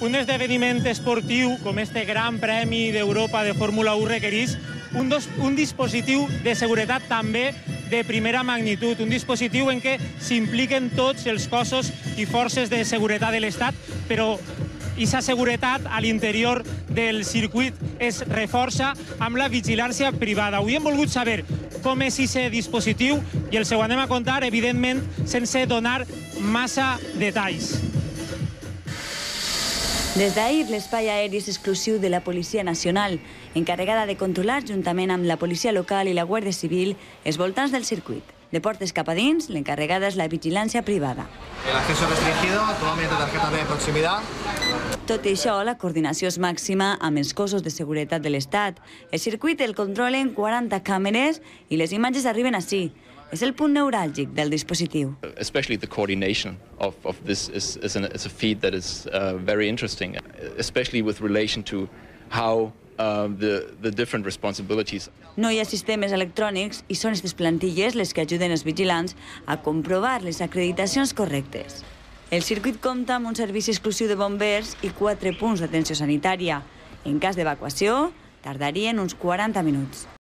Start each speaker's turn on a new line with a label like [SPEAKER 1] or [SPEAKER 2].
[SPEAKER 1] un esdeveniment esportiu com este Gran Premi d'Europa de Fórmula 1 requereix un dispositiu de seguretat també de primera magnitud, un dispositiu en què s'impliquen tots els cossos i forces de seguretat de l'Estat, però aquesta seguretat a l'interior del circuit es reforça amb la vigilància privada. Avui hem volgut saber com és aquest dispositiu i els ho anem a contar, evidentment, sense donar massa detalls.
[SPEAKER 2] Des d'ahir, l'espai aeri és exclusiu de la Policia Nacional, encarregada de controlar, juntament amb la policia local i la Guàrdia Civil, els voltants del circuit. De portes cap a dins, l'encarregada és la vigilància privada.
[SPEAKER 3] El acceso restringido, toma mediante tarjeta de proximidad.
[SPEAKER 2] Tot i això, la coordinació és màxima amb els cossos de seguretat de l'Estat. El circuit el controlen 40 càmeres i les imatges arriben ací. És el punt neuràlgic del dispositiu.
[SPEAKER 4] Especially the coordination of this is a feat that is very interesting, especially with relation to how the different responsibilities.
[SPEAKER 2] No hi ha sistemes electrònics i són aquestes plantilles les que ajuden els vigilants a comprovar les acreditacions correctes. El circuit compta amb un servici exclusiu de bombers i 4 punts d'atenció sanitària. En cas d'evacuació, tardarien uns 40 minuts.